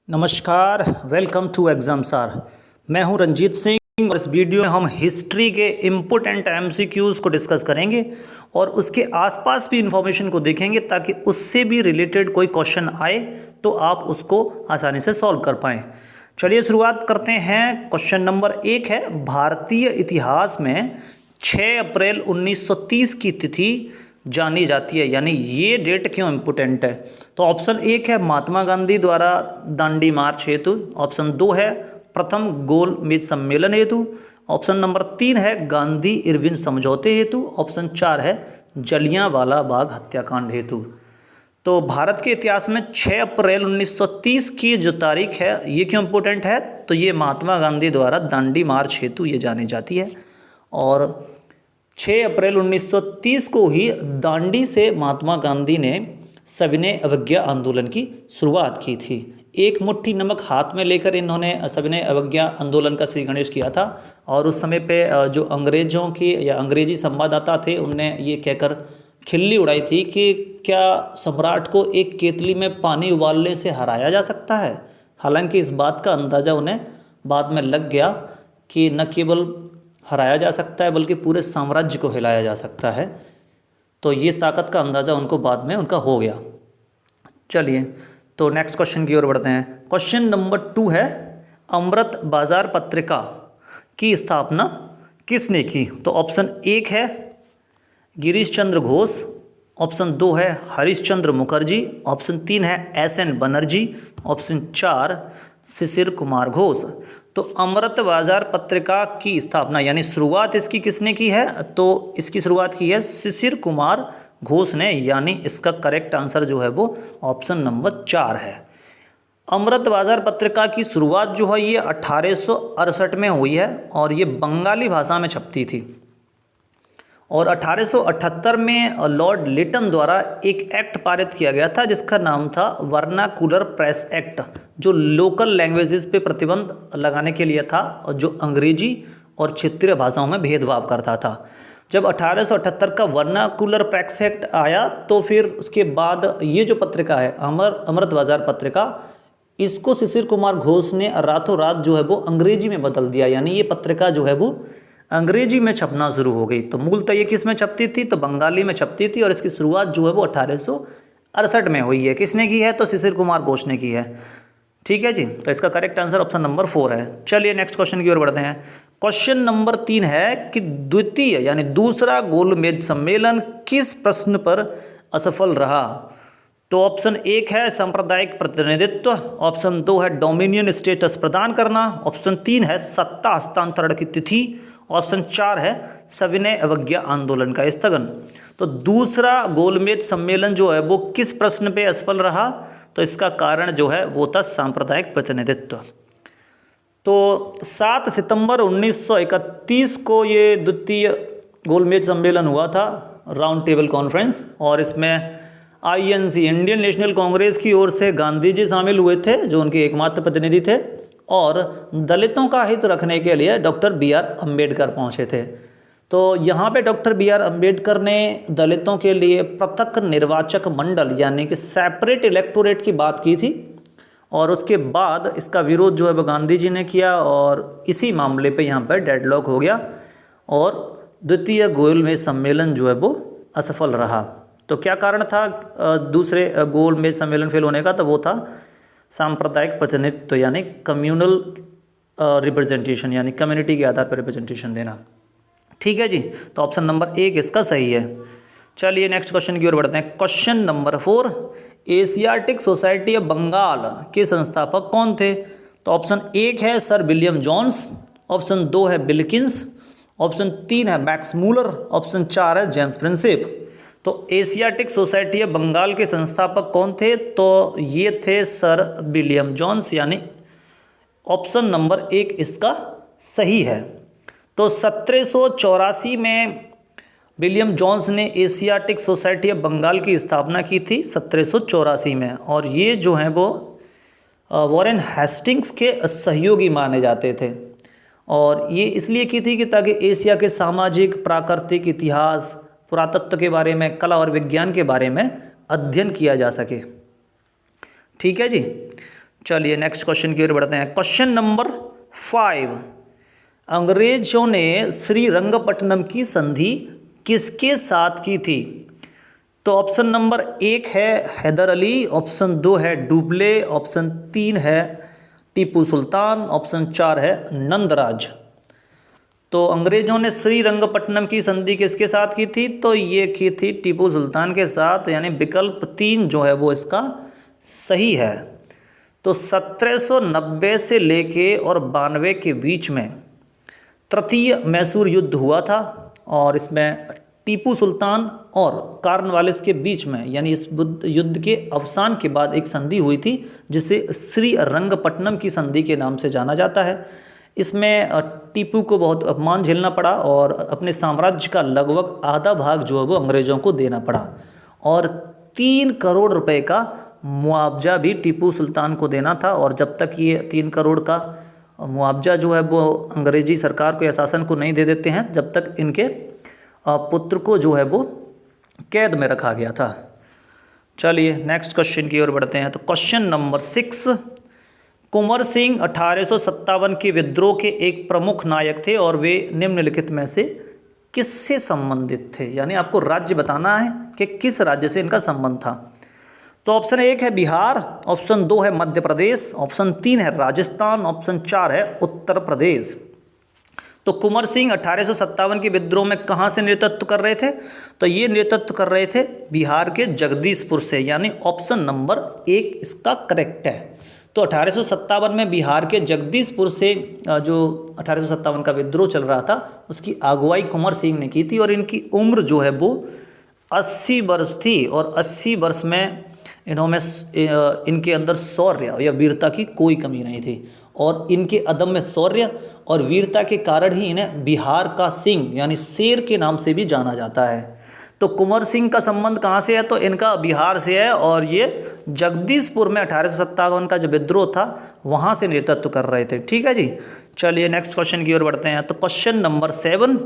नमस्कार, welcome to exam सार। मैं हूं रंजीत सिंह और इस वीडियो में हम हिस्ट्री के इम्पोर्टेंट एमसीक्यूज़ को डिस्कस करेंगे और उसके आसपास भी इंफॉर्मेशन को देखेंगे ताकि उससे भी रिलेटेड कोई क्वेश्चन आए तो आप उसको आसानी से सॉल्व कर पाएँ। चलिए शुरुआत करते हैं। क्वेश्चन नंबर 1 है, भारतीय इतिहास में 6 अप्रैल 1930 की तिथि जानी जाती है, यानी ये डेट क्यों इम्पोर्टेंट है। तो ऑप्शन 1 है महात्मा गांधी द्वारा दांडी मार्च हेतु, ऑप्शन 2 है प्रथम गोल मेज सम्मेलन हेतु, ऑप्शन नंबर 3 है गांधी इरविन समझौते हेतु, ऑप्शन 4 है जलियांवाला बाग हत्याकांड हेतु। तो भारत के इतिहास में 6 अप्रैल 1930 की जो तारीख है ये क्यों इम्पोर्टेंट है, तो ये महात्मा गांधी द्वारा दांडी मार्च हेतु ये जानी जाती है। और 6 अप्रैल 1930 को ही दांडी से महात्मा गांधी ने सविनय अवज्ञा आंदोलन की शुरुआत की थी। एक मुट्ठी नमक हाथ में लेकर इन्होंने सविनय अवज्ञा आंदोलन का श्री गणेश किया था और उस समय पे जो अंग्रेज़ों की या अंग्रेजी संवाददाता थे उनने ये कहकर खिल्ली उड़ाई थी कि क्या सम्राट को एक केतली में पानी उबालने से हराया जा सकता है। हालांकि इस बात का अंदाज़ा उन्हें बाद में लग गया कि न केवल हराया जा सकता है बल्कि पूरे साम्राज्य को हिलाया जा सकता है। तो ये ताकत का अंदाज़ा उनको बाद में उनका हो गया। चलिए तो नेक्स्ट क्वेश्चन की ओर बढ़ते हैं। क्वेश्चन नंबर 2 है, अमृत बाजार पत्रिका की स्थापना किसने की। तो ऑप्शन 1 है गिरीश चंद्र घोष, ऑप्शन 2 है हरीश चंद्र मुखर्जी, ऑप्शन 3 है SN बनर्जी, ऑप्शन 4 शिशिर कुमार घोष। तो अमृत बाजार पत्रिका की स्थापना यानी शुरुआत इसकी किसने की है, तो इसकी शुरुआत की है शिशिर कुमार घोष ने, यानी इसका करेक्ट आंसर जो है वो ऑप्शन नंबर 4 है। अमृत बाजार पत्रिका की शुरुआत जो है ये 1868 में हुई है और ये बंगाली भाषा में छपती थी। और 1878 में लॉर्ड लिटन द्वारा एक एक्ट पारित किया गया था जिसका नाम था वर्नाकुलर प्रेस एक्ट, जो लोकल लैंग्वेजेस पे प्रतिबंध लगाने के लिए था और जो अंग्रेजी और क्षेत्रीय भाषाओं में भेदभाव करता था। जब 1878 का वर्नाकुलर प्रेस एक्ट आया तो फिर उसके बाद ये जो पत्रिका है अमृत बाजार पत्रिका, इसको शिशिर कुमार घोष ने रातों रात जो है वो अंग्रेजी में बदल दिया, यानी ये पत्रिका जो है वो अंग्रेजी में छपना शुरू हो गई। तो मूलतः ये किस में छपती थी, तो बंगाली में छपती थी और इसकी शुरुआत जो है वो 1868 में हुई है। किसने की है, तो शिशिर कुमार घोष ने की है। ठीक है जी, तो इसका करेक्ट आंसर ऑप्शन नंबर 4 है। चलिए नेक्स्ट क्वेश्चन की ओर बढ़ते हैं। क्वेश्चन नंबर 3 है कि द्वितीय यानी दूसरा गोलमेज सम्मेलन किस प्रश्न पर असफल रहा। तो ऑप्शन 1 है सांप्रदायिक प्रतिनिधित्व, ऑप्शन 2 है डोमिनियन स्टेटस प्रदान करना, ऑप्शन 3 है सत्ता हस्तांतरण की तिथि, ऑप्शन 4 है सविनय अवज्ञा आंदोलन का स्थगन। तो दूसरा गोलमेज सम्मेलन जो है वो किस प्रश्न पे असफल रहा, तो इसका कारण जो है वो था सांप्रदायिक प्रतिनिधित्व। तो 7 सितंबर 1931 को ये द्वितीय गोलमेज सम्मेलन हुआ था, राउंड टेबल कॉन्फ्रेंस, और इसमें INC इंडियन नेशनल कांग्रेस की ओर से गांधी जी शामिल हुए थे जो उनके एकमात्र प्रतिनिधि थे, और दलितों का हित रखने के लिए डॉक्टर BR अम्बेडकर पहुंचे थे। तो यहाँ पे डॉक्टर BR अम्बेडकर ने दलितों के लिए पृथक निर्वाचक मंडल यानी कि सेपरेट इलेक्टोरेट की बात की थी, और उसके बाद इसका विरोध जो है वो गांधी जी ने किया और इसी मामले पे यहाँ पर डेडलॉक हो गया और द्वितीय गोलमेज सम्मेलन जो है वो असफल रहा। तो क्या कारण था दूसरे गोलमेज सम्मेलन फेल होने का, तो वो था सांप्रदायिक प्रतिनिधित्व यानी कम्युनल रिप्रेजेंटेशन, यानी कम्युनिटी के आधार पर रिप्रेजेंटेशन देना। ठीक है जी, तो ऑप्शन नंबर 1 इसका सही है। चलिए नेक्स्ट क्वेश्चन की ओर बढ़ते हैं। Question number 4, Asiatic Society of Bengal के संस्थापक कौन थे। तो ऑप्शन 1 है सर विलियम जॉन्स, ऑप्शन 2 है बिल्किंस, ऑप्शन 3 है मैक्स मूलर, ऑप्शन 4 है जेम्स प्रिंसेप। तो एशियाटिक सोसाइटी ऑफ बंगाल के संस्थापक कौन थे, तो ये थे सर विलियम जॉन्स, यानी ऑप्शन नंबर 1 इसका सही है। तो 1784 में विलियम जॉन्स ने एशियाटिक सोसाइटी ऑफ बंगाल की स्थापना की थी 1784 में, और ये जो हैं वो वॉरेन हेस्टिंग्स के सहयोगी माने जाते थे। और ये इसलिए की थी कि ताकि एशिया के सामाजिक, प्राकृतिक इतिहास, पुरातत्व के बारे में, कला और विज्ञान के बारे में अध्ययन किया जा सके। ठीक है जी, चलिए नेक्स्ट क्वेश्चन की ओर बढ़ते हैं। क्वेश्चन नंबर 5, अंग्रेजों ने श्रीरंगपट्टनम की संधि किसके साथ की थी? तो ऑप्शन नंबर 1 है हैदर अली, ऑप्शन 2 है डुप्ले, ऑप्शन 3 है टीपू सुल्तान, ऑप्शन 4 है नंदराज। तो अंग्रेजों ने श्रीरंगपट्टनम की संधि किसके साथ की थी? तो ये की थी टीपू सुल्तान के साथ, यानी विकल्प 3 जो है वो इसका सही है। तो 1790 से लेके और 92 के बीच में तृतीय मैसूर युद्ध हुआ था और इसमें टीपू सुल्तान और कॉर्नवालिस के बीच में, यानी इस युद्ध के अवसान के बाद एक संधि हुई थी जिसे श्रीरंगपट्टनम की संधि के नाम से जाना जाता है। इसमें टीपू को बहुत अपमान झेलना पड़ा और अपने साम्राज्य का लगभग आधा भाग जो है वो अंग्रेज़ों को देना पड़ा और 3 करोड़ रुपए का मुआवजा भी टीपू सुल्तान को देना था। और जब तक ये 3 करोड़ का मुआवजा जो है वो अंग्रेजी सरकार को या शासन को नहीं दे देते हैं, जब तक इनके पुत्र को जो है वो कैद में रखा गया था। चलिए नेक्स्ट क्वेश्चन की ओर बढ़ते हैं। तो क्वेश्चन नंबर 6, कुंवर सिंह 1857 के विद्रोह के एक प्रमुख नायक थे और वे निम्नलिखित में से किससे संबंधित थे? यानी आपको राज्य बताना है कि किस राज्य से इनका संबंध था। तो ऑप्शन 1 है बिहार, ऑप्शन 2 है मध्य प्रदेश, ऑप्शन 3 है राजस्थान, ऑप्शन 4 है उत्तर प्रदेश। तो कुंवर सिंह 1857 के विद्रोह में कहाँ से नेतृत्व कर रहे थे? तो ये नेतृत्व कर रहे थे बिहार के जगदीशपुर से, यानी ऑप्शन नंबर 1 इसका करेक्ट है। तो 1857 में बिहार के जगदीशपुर से जो 1857 का विद्रोह चल रहा था उसकी अगुवाई कुंवर सिंह ने की थी और इनकी उम्र जो है वो 80 वर्ष थी और 80 वर्ष में इनके अंदर शौर्य या वीरता की कोई कमी नहीं थी और इनके अदम्य शौर्य और वीरता के कारण ही इन्हें बिहार का सिंह यानी शेर के नाम से भी जाना जाता है। तो कुंवर सिंह का संबंध कहाँ से है? तो इनका बिहार से है और ये जगदीशपुर में 1857 का जो विद्रोह था वहाँ से नेतृत्व कर रहे थे। ठीक है जी। चलिए नेक्स्ट क्वेश्चन की ओर बढ़ते हैं। तो क्वेश्चन नंबर 7,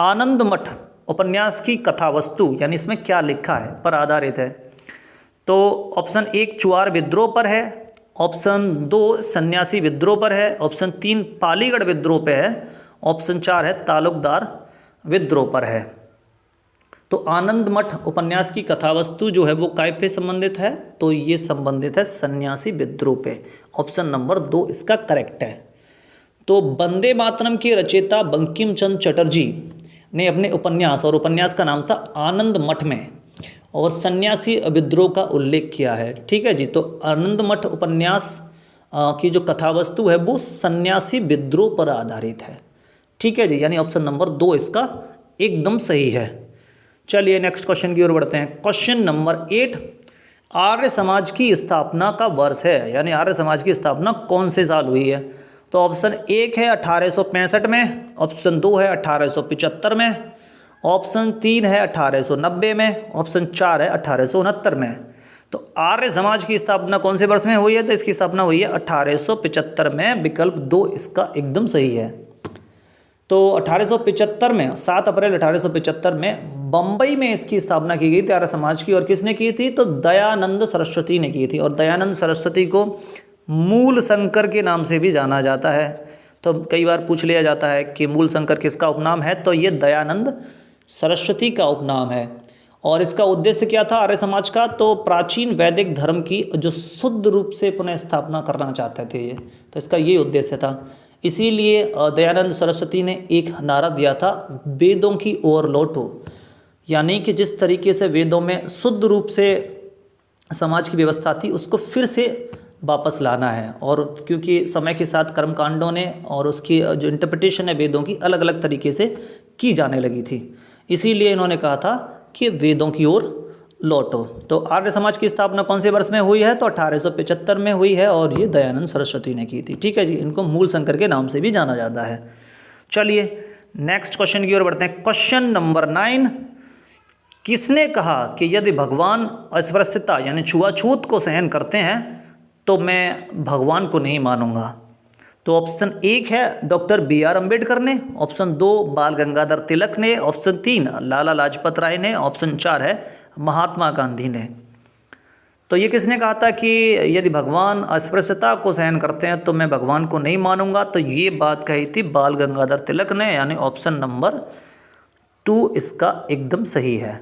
आनंद मठ उपन्यास की कथा वस्तु यानी इसमें क्या लिखा है पर आधारित है? तो ऑप्शन 1 चुआर विद्रोह पर है, ऑप्शन 2 सन्यासी विद्रोह पर है, ऑप्शन 3 पालीगढ़ विद्रोह पर है, ऑप्शन 4 है तालुकदार विद्रोह पर है। तो आनंद मठ उपन्यास की कथावस्तु जो है वो काय पे संबंधित है? तो ये संबंधित है सन्यासी विद्रोह पे। ऑप्शन नंबर 2 इसका करेक्ट है। तो वंदे मातरम के रचयिता बंकिम चंद्र चटर्जी ने अपने उपन्यास, और उपन्यास का नाम था आनंद मठ में, और सन्यासी विद्रोह का उल्लेख किया है। ठीक है जी। तो आनंद मठ उपन्यास की जो कथावस्तु है वो सन्यासी विद्रोह पर आधारित है। ठीक है जी, यानी ऑप्शन नंबर 2 इसका एकदम सही है। चलिए नेक्स्ट क्वेश्चन की ओर बढ़ते हैं। क्वेश्चन नंबर 8, आर्य समाज की स्थापना का वर्ष है, यानी आर्य समाज की स्थापना कौन से साल हुई है? तो ऑप्शन 1 है 1865 में, ऑप्शन 2 है 1875 में, ऑप्शन 3 है 1890 में, ऑप्शन 4 है 1869 में। तो आर्य समाज की स्थापना कौन से वर्ष में हुई है? तो इसकी स्थापना हुई है 1875 में। विकल्प 2 इसका एकदम सही है। तो 1875 में 7 अप्रैल 1875 में बम्बई में इसकी स्थापना की गई थी आर्य समाज की। और किसने की थी? तो दयानंद सरस्वती ने की थी। और दयानंद सरस्वती को मूल शंकर के नाम से भी जाना जाता है। तो कई बार पूछ लिया जाता है कि मूल शंकर किसका उपनाम है? तो ये दयानंद सरस्वती का उपनाम है। और इसका उद्देश्य क्या था आर्य समाज का? तो प्राचीन वैदिक धर्म की जो शुद्ध रूप से पुनः स्थापना करना चाहते थे ये, तो इसका ये उद्देश्य था। इसीलिए दयानंद सरस्वती ने एक नारा दिया था, वेदों की ओर लौटो, यानी कि जिस तरीके से वेदों में शुद्ध रूप से समाज की व्यवस्था थी उसको फिर से वापस लाना है। और क्योंकि समय के साथ कर्मकांडों ने और उसकी जो इंटरप्रिटेशन है वेदों की अलग अलग तरीके से की जाने लगी थी, इसीलिए इन्होंने कहा था कि वेदों की ओर लौटो। तो आर्य समाज की स्थापना कौन से वर्ष में हुई है? तो 1875 में हुई है और ये दयानंद सरस्वती ने की थी। ठीक है जी, इनको मूल शंकर के नाम से भी जाना जाता है। चलिए नेक्स्ट क्वेश्चन की ओर बढ़ते हैं। क्वेश्चन नंबर 9, किसने कहा कि यदि भगवान अस्पृश्यता यानी छुआछूत को सहन करते हैं तो मैं भगवान को नहीं मानूंगा? तो ऑप्शन 1 है डॉक्टर BR अम्बेडकर ने, ऑप्शन 2 बाल गंगाधर तिलक ने, ऑप्शन 3 लाला लाजपत राय ने, ऑप्शन 4 है महात्मा गांधी ने। तो ये किसने कहा था कि यदि भगवान अस्पृश्यता को सहन करते हैं तो मैं भगवान को नहीं मानूंगा? तो ये बात कही थी बाल गंगाधर तिलक ने, यानी ऑप्शन नंबर 2 इसका एकदम सही है।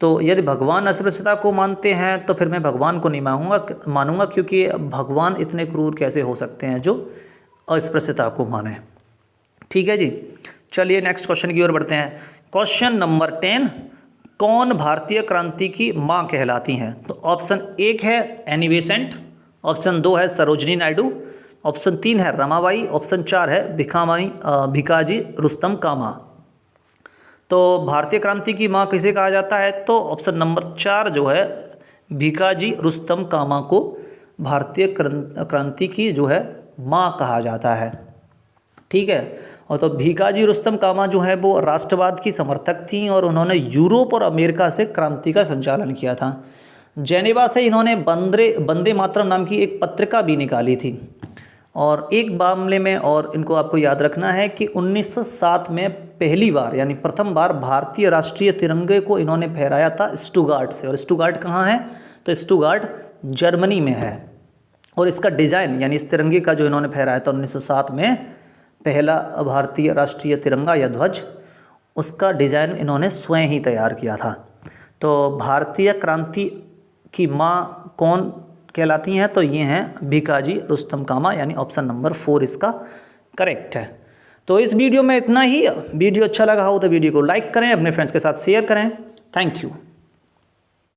तो यदि भगवान अस्पृश्यता को मानते हैं तो फिर मैं भगवान को नहीं मानूंगा, क्योंकि भगवान इतने क्रूर कैसे हो सकते हैं जो अस्पृश्यता को माने। ठीक है जी, चलिए नेक्स्ट क्वेश्चन की ओर बढ़ते हैं। क्वेश्चन नंबर 10, कौन भारतीय क्रांति की माँ कहलाती हैं? तो ऑप्शन 1 है एनी बेसेंट, ऑप्शन 2 है सरोजनी नायडू, ऑप्शन 3 है रमाबाई, ऑप्शन 4 है भिकाजी रुस्तम कामा। तो भारतीय क्रांति की माँ किसे कहा जाता है? तो ऑप्शन नंबर 4 जो है भिकाजी रुस्तम कामा को भारतीय क्रांति की जो है माँ कहा जाता है। ठीक है, और तो भिकाजी रुस्तम कामा जो है वो राष्ट्रवाद की समर्थक थी और उन्होंने यूरोप और अमेरिका से क्रांति का संचालन किया था। जेनेवा से इन्होंने वंदे मातरम नाम की एक पत्रिका भी निकाली थी। और एक मामले में और इनको आपको याद रखना है कि 1907 में पहली बार यानी प्रथम बार भारतीय राष्ट्रीय तिरंगे को इन्होंने फहराया था स्टुगार्ट से। और स्टुगार्ट कहाँ है? तो स्टुगार्ट जर्मनी में है। और इसका डिज़ाइन यानी इस तिरंगे का जो इन्होंने फहराया था 1907 में, पहला भारतीय राष्ट्रीय तिरंगा या ध्वज, उसका डिज़ाइन इन्होंने स्वयं ही तैयार किया था। तो भारतीय क्रांति की माँ कौन कहलाती हैं? तो ये हैं भिकाजी रुस्तम कामा, यानी ऑप्शन नंबर 4 इसका करेक्ट है। तो इस वीडियो में इतना ही। वीडियो अच्छा लगा हो तो वीडियो को लाइक करें, अपने फ्रेंड्स के साथ शेयर करें। Thank you.